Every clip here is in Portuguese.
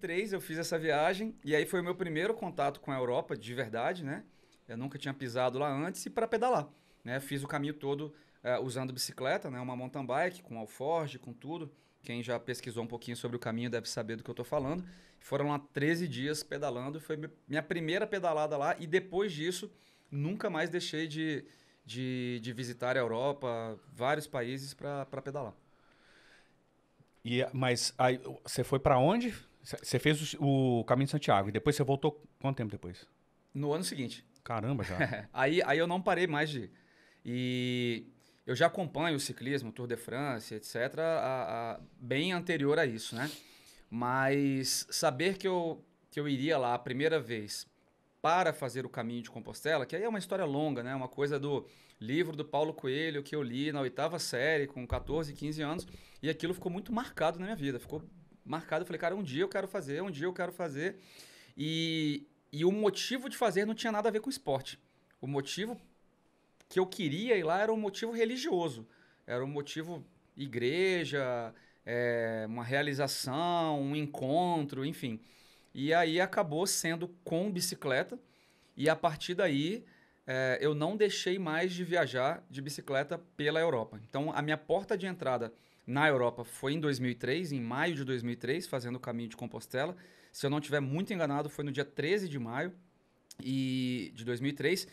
2003 eu fiz essa viagem e aí foi o meu primeiro contato com a Europa, de verdade, né? Eu nunca tinha pisado lá antes e para pedalar, né? Fiz o caminho todo usando bicicleta, né? Uma mountain bike com alforge, com tudo. Quem já pesquisou um pouquinho sobre o caminho deve saber do que eu tô falando. Foram lá 13 dias pedalando, foi minha primeira pedalada lá e depois disso nunca mais deixei de visitar a Europa, vários países para pedalar. Mas aí, você foi pra onde? Você fez o Caminho de Santiago e depois você voltou quanto tempo depois? No ano seguinte. Caramba, já. Aí eu não parei mais de ir. E eu já acompanho o ciclismo, Tour de France, etc., bem anterior a isso, né? Mas saber que eu iria lá a primeira vez para fazer o caminho de Compostela, que aí é uma história longa, né? Uma coisa do livro do Paulo Coelho que eu li na 8ª série, com 14, 15 anos, e aquilo ficou muito marcado na minha vida. Ficou marcado, eu falei, cara, um dia eu quero fazer, um dia eu quero fazer. E o motivo de fazer não tinha nada a ver com esporte. O motivo que eu queria ir lá era um motivo religioso. Era um motivo igreja, uma realização, um encontro, enfim. E aí acabou sendo com bicicleta. E a partir daí eu não deixei mais de viajar de bicicleta pela Europa. Então a minha porta de entrada na Europa foi em 2003, em maio de 2003, fazendo o caminho de Compostela. Se eu não estiver muito enganado, foi no dia 13 de maio de 2003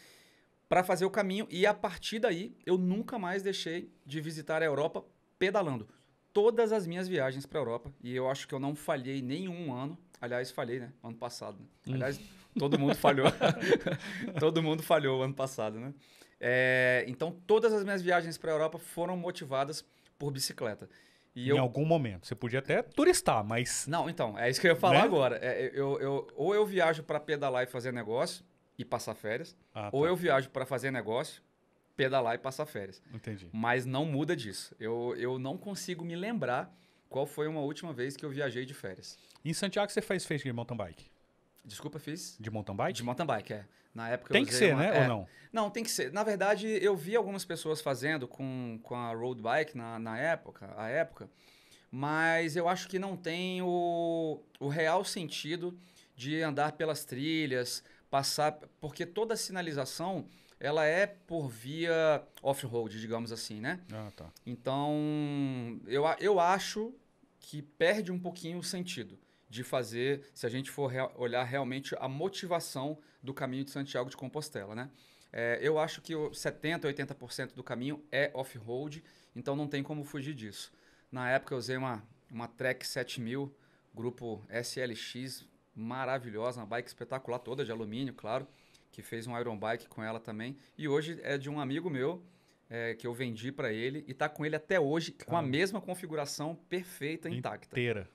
para fazer o caminho. E a partir daí, eu nunca mais deixei de visitar a Europa pedalando. Todas as minhas viagens para a Europa, e eu acho que eu não falhei nenhum ano. Aliás, falhei, né? Ano passado. Né? Aliás, todo mundo falhou. Todo mundo falhou ano passado, né? Então, todas as minhas viagens para a Europa foram motivadas por bicicleta. Em algum momento. Você podia até turistar, mas... Não, então, é isso que eu ia falar Né? agora. Ou eu viajo para pedalar e fazer negócio e passar férias, ou eu viajo para fazer negócio, pedalar e passar férias. Entendi. Mas não muda disso. Eu não consigo me lembrar qual foi uma última vez que eu viajei de férias. Em Santiago você fez de mountain bike? Desculpa, fiz? De mountain bike? De mountain bike, Na época Tem eu que usei ser, né? Ou não? Não, tem que ser. Na verdade, eu vi algumas pessoas fazendo com a road bike na época, mas eu acho que não tem o real sentido de andar pelas trilhas, passar... Porque toda a sinalização, ela é por via off-road, digamos assim, né? Ah, tá. Então, eu acho que perde um pouquinho o sentido de fazer, se a gente for olhar realmente a motivação do caminho de Santiago de Compostela, né? Eu acho que 70%, 80% do caminho é off-road, então não tem como fugir disso. Na época eu usei uma Trek 7000, grupo SLX, maravilhosa, uma bike espetacular, toda de alumínio, claro, que fez um Iron Bike com ela também. E hoje é de um amigo meu, que eu vendi para ele, e tá com ele até hoje, com a mesma configuração perfeita, intacta. Inteira.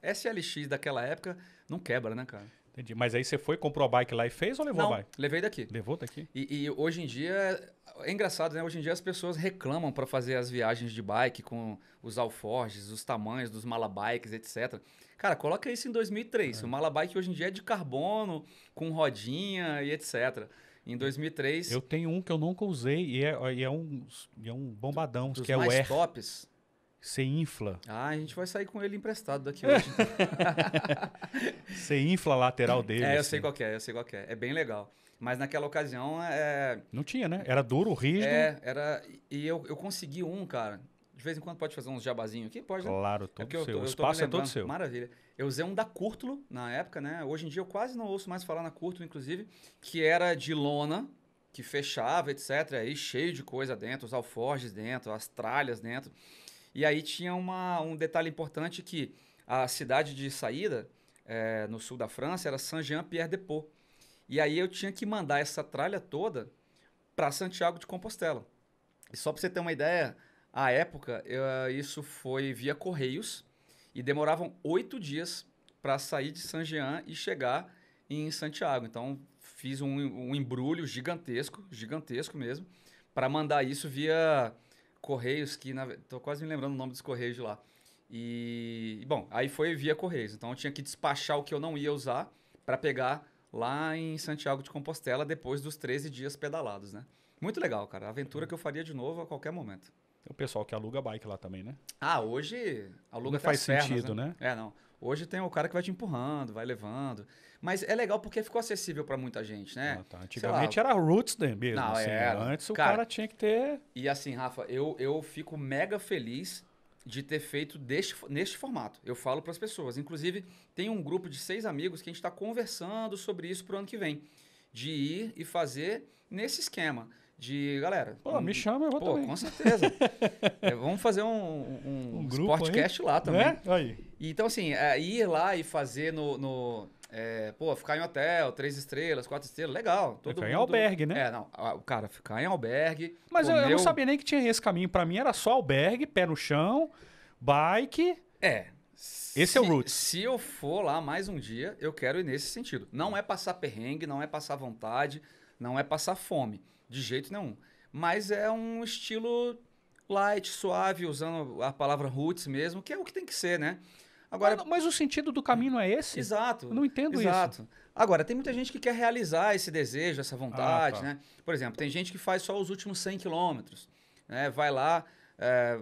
SLX daquela época não quebra, né, cara? Entendi. Mas aí você foi, comprou a bike lá e fez ou levou Não, a bike? levei daqui. Levou daqui? E hoje em dia, é engraçado, né? Hoje em dia as pessoas reclamam para fazer as viagens de bike com os alforjes, os tamanhos dos malabikes, etc. Cara, coloca isso em 2003. O malabike hoje em dia é de carbono, com rodinha e etc. Em 2003... Eu tenho um que eu nunca usei e é um bombadão, dos que é o mais Air. tops. Você infla. A gente vai sair com ele emprestado daqui hoje. Você infla a lateral dele. Eu assim. sei qual é. É bem legal. Mas naquela ocasião... Não tinha, né? Era duro, rígido. Era... E eu consegui um, cara. De vez em quando pode fazer uns jabazinhos aqui? Pode, né? Claro, todo porque seu. O me espaço é todo lembrando. seu. Maravilha. Eu usei um da Curtulo na época, né? Hoje em dia eu quase não ouço mais falar na Curtulo, inclusive, que era de lona, que fechava, etc. Aí cheio de coisa dentro, os alforjes dentro, as tralhas dentro. E aí tinha um detalhe importante que a cidade de saída, no sul da França, era Saint-Jean-Pied-de-Port. E aí eu tinha que mandar essa tralha toda para Santiago de Compostela. E só para você ter uma ideia, à época, isso foi via Correios e demoravam 8 dias para sair de Saint-Jean e chegar em Santiago. Então, fiz um embrulho gigantesco mesmo, para mandar isso via Correios, que tô quase me lembrando o nome dos Correios de lá. Bom, aí foi via Correios. Então, eu tinha que despachar o que eu não ia usar para pegar lá em Santiago de Compostela depois dos 13 dias pedalados, né? Muito legal, cara. A aventura que eu faria de novo a qualquer momento. O pessoal que aluga bike lá também, né? Ah, hoje aluga Não até faz as pernas, sentido, né? É, não. Hoje tem o cara que vai te empurrando, vai levando. Mas é legal porque ficou acessível pra muita gente, né? Ah, tá. Sei lá, Antigamente era roots né, mesmo, não, assim. era. Antes o Cara, cara tinha que ter... e assim, Rafa, eu fico mega feliz de ter feito neste formato. Eu falo para as pessoas. Inclusive, tem um grupo de 6 amigos que a gente está conversando sobre isso pro ano que vem. De ir e fazer nesse esquema. De, galera... Pô, me chama, eu vou também. com certeza. Vamos fazer um grupo Sportcast lá também. Né? Aí. Então, assim, ir lá e fazer ficar em hotel, 3 estrelas, 4 estrelas, legal. Ficar em albergue, né? Não, o cara, ficar em albergue. Mas eu não sabia nem que tinha esse caminho. Pra mim era só albergue, pé no chão, bike. Esse é o roots. Se eu for lá mais um dia, eu quero ir nesse sentido. Não é passar perrengue, não é passar vontade, não é passar fome, de jeito nenhum. Mas é um estilo light, suave, usando a palavra roots mesmo, que é o que tem que ser, né? Agora, mas o sentido do caminho não é esse? Exato. Eu não entendo isso. Agora, tem muita gente que quer realizar esse desejo, essa vontade, tá. né? Por exemplo, tem gente que faz só os últimos 100 quilômetros, né? Vai lá...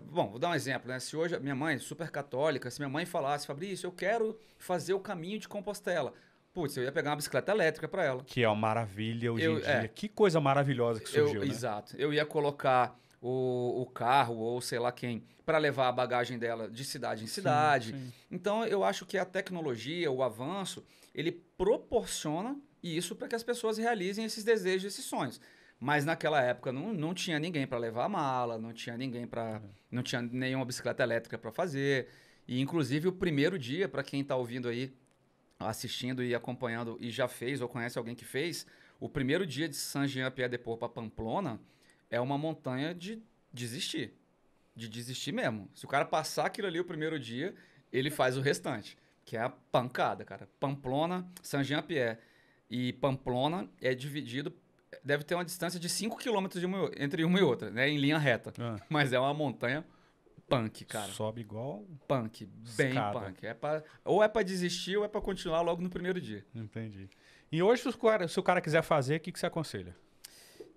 vou dar um exemplo, né? Se hoje, minha mãe, super católica, se minha mãe falasse, Fabrício, eu quero fazer o caminho de Compostela. Putz, eu ia pegar uma bicicleta elétrica para ela. Que é uma maravilha hoje em dia. Que coisa maravilhosa que surgiu, né? Exato. Eu ia colocar o carro ou sei lá quem para levar a bagagem dela de cidade em cidade. Sim. Então, eu acho que a tecnologia, o avanço, ele proporciona isso para que as pessoas realizem esses desejos, esses sonhos. Mas naquela época não tinha ninguém para levar a mala, não tinha ninguém para... Não tinha nenhuma bicicleta elétrica para fazer. E, inclusive, o primeiro dia, para quem está ouvindo aí, assistindo e acompanhando e já fez ou conhece alguém que fez, o primeiro dia de Saint-Jean-Pied-de-Port para Pamplona é uma montanha de desistir. De desistir mesmo. Se o cara passar aquilo ali o primeiro dia, ele faz o restante. Que é a pancada, cara. Pamplona, Saint-Jean-Pied e Pamplona é dividido... Deve ter uma distância de 5 km entre uma e outra, né? Em linha reta. Mas é uma montanha punk, cara. Sobe igual... Punk. Bem escada. punk. Ou é pra desistir ou é pra continuar logo no primeiro dia. Entendi. E hoje, se o cara quiser fazer, o que você aconselha?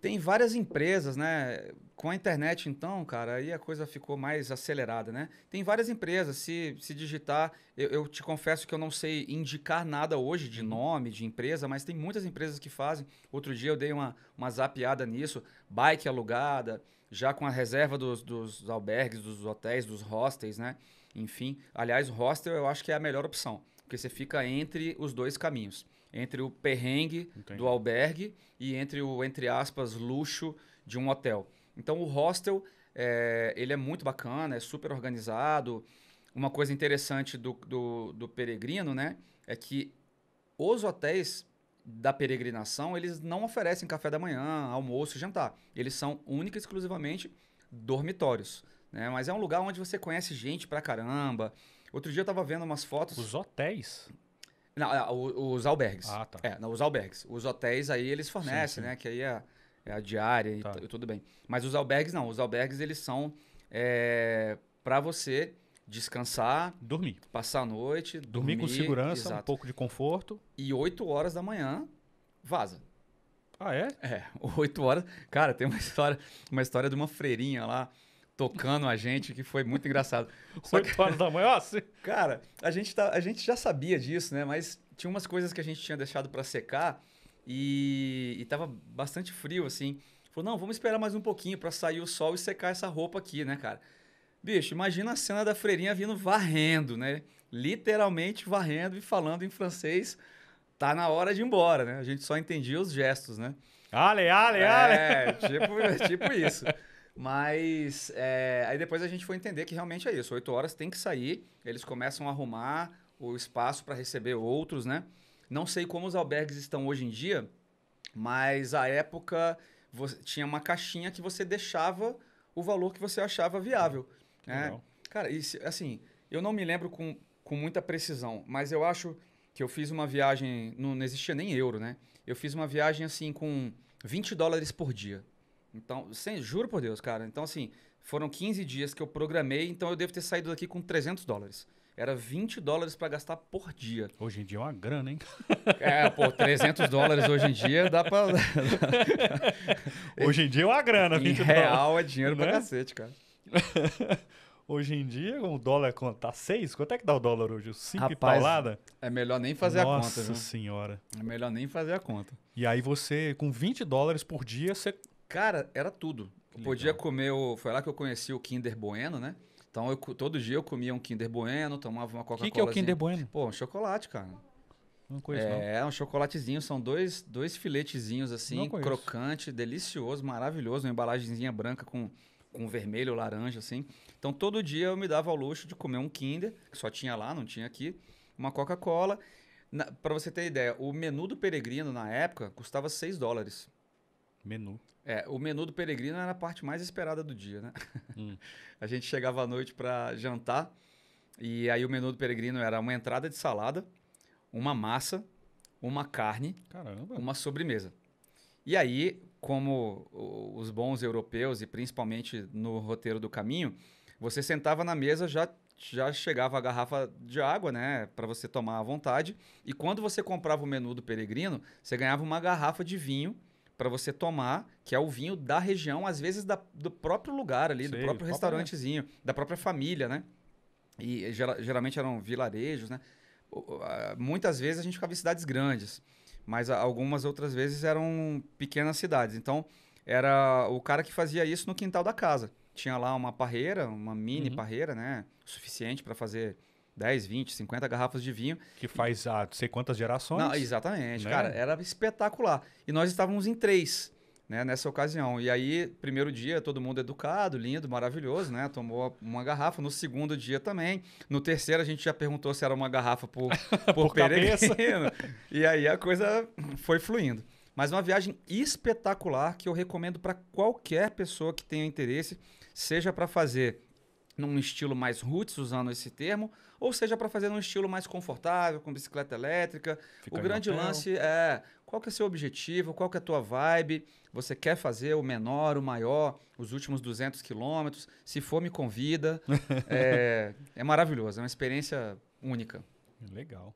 Tem várias empresas, né? Com a internet, então, cara, aí a coisa ficou mais acelerada, né? Tem várias empresas. Se digitar, eu te confesso que eu não sei indicar nada hoje de nome, de empresa, mas tem muitas empresas que fazem. Outro dia eu dei uma zapeada nisso. Bike alugada, já com a reserva dos albergues, dos hotéis, dos hostels, né? Enfim, aliás, o hostel eu acho que é a melhor opção, porque você fica entre os dois caminhos. Entre o perrengue do albergue e entre o, entre aspas, luxo de um hotel. Então, o hostel, ele é muito bacana, é super organizado. Uma coisa interessante do peregrino, né, é que os hotéis da peregrinação, eles não oferecem café da manhã, almoço e jantar. Eles são única e exclusivamente dormitórios, né? Mas é um lugar onde você conhece gente pra caramba. Outro dia eu tava vendo umas fotos... Os hotéis? Não, os albergues. Ah, tá. Não, os albergues. Os hotéis aí eles fornecem, né? Que aí é a diária e tudo bem. Mas os albergues não. Os albergues eles são para você descansar, dormir, passar a noite, dormir com segurança, exato. Um pouco de conforto. E 8 horas da manhã, vaza. Ah, é? 8 horas. Cara, tem uma história de uma freirinha lá tocando a gente, que foi muito engraçado. 8 horas da manhã? Cara, a gente já sabia disso, né? Mas tinha umas coisas que a gente tinha deixado para secar e tava bastante frio, assim. Falou, não, vamos esperar mais um pouquinho para sair o sol e secar essa roupa aqui, né, cara? Bicho, imagina a cena da freirinha vindo varrendo, né? Literalmente varrendo e falando em francês. Tá na hora de ir embora, né? A gente só entendia os gestos, né? Ale! Tipo isso. Mas aí depois a gente foi entender que realmente é isso. 8 horas tem que sair, eles começam a arrumar o espaço para receber outros, né? Não sei como os albergues estão hoje em dia, mas à época tinha uma caixinha que você deixava o valor que você achava viável. Né? Cara, assim, eu não me lembro com muita precisão, mas eu acho que eu fiz uma viagem, não existia nem euro, né? Eu fiz uma viagem assim com $20 por dia. Então, juro por Deus, cara. Então, assim, foram 15 dias que eu programei, então eu devo ter saído daqui com $300. Era $20 para gastar por dia. Hoje em dia é uma grana, hein? $300 hoje em dia dá pra... Hoje em dia é uma grana, $20. Em real é dinheiro pra cacete, cara. Hoje em dia, o dólar tá 6? Quanto é que dá o dólar hoje? 5 e Rapaz, paulada? é melhor nem fazer a conta, viu? Nossa senhora. É melhor nem fazer a conta. E aí você, com $20 por dia, você... Cara, era tudo. Eu podia comer Foi lá que eu conheci o Kinder Bueno, né? Então, todo dia eu comia um Kinder Bueno, tomava uma Coca-Cola. O que é o Kinder Bueno? Pô, um chocolate, cara. Não conheço, não. É um chocolatezinho, são dois filetezinhos assim, crocante, delicioso, maravilhoso, uma embalagenzinha branca com vermelho, laranja, assim. Então, todo dia eu me dava ao luxo de comer um Kinder, que só tinha lá, não tinha aqui, uma Coca-Cola. Para você ter ideia, o menu do Peregrino, na época, custava $6. Menu. O menu do Peregrino era a parte mais esperada do dia, né? A gente chegava à noite para jantar, e aí o menu do Peregrino era uma entrada de salada, uma massa, uma carne, uma sobremesa. E aí, como os bons europeus, e principalmente no roteiro do caminho, você sentava na mesa, já chegava a garrafa de água, né, para você tomar à vontade. E quando você comprava o menu do Peregrino, você ganhava uma garrafa de vinho para você tomar, que é o vinho da região, às vezes do próprio lugar ali, do próprio restaurantezinho, da própria família, né? E geralmente eram vilarejos, né? Muitas vezes a gente ficava em cidades grandes, mas algumas outras vezes eram pequenas cidades. Então, era o cara que fazia isso no quintal da casa. Tinha lá uma parreira, uma mini parreira, né? Suficiente para fazer 10, 20, 50 garrafas de vinho. Que faz há não sei quantas gerações. Não, exatamente, né? Cara, era espetacular. E nós estávamos em 3, né, nessa ocasião. E aí, primeiro dia, todo mundo educado, lindo, maravilhoso, né? Tomou uma garrafa. No segundo dia também. No terceiro, a gente já perguntou se era uma garrafa por Peregrino. E aí a coisa foi fluindo. Mas uma viagem espetacular que eu recomendo para qualquer pessoa que tenha interesse, seja para fazer num estilo mais roots, usando esse termo, ou seja para fazer num estilo mais confortável, com bicicleta elétrica. O grande lance é qual que é o seu objetivo, qual que é a tua vibe, você quer fazer o menor, o maior, os últimos 200 quilômetros, se for me convida. É maravilhoso, é uma experiência única. Legal.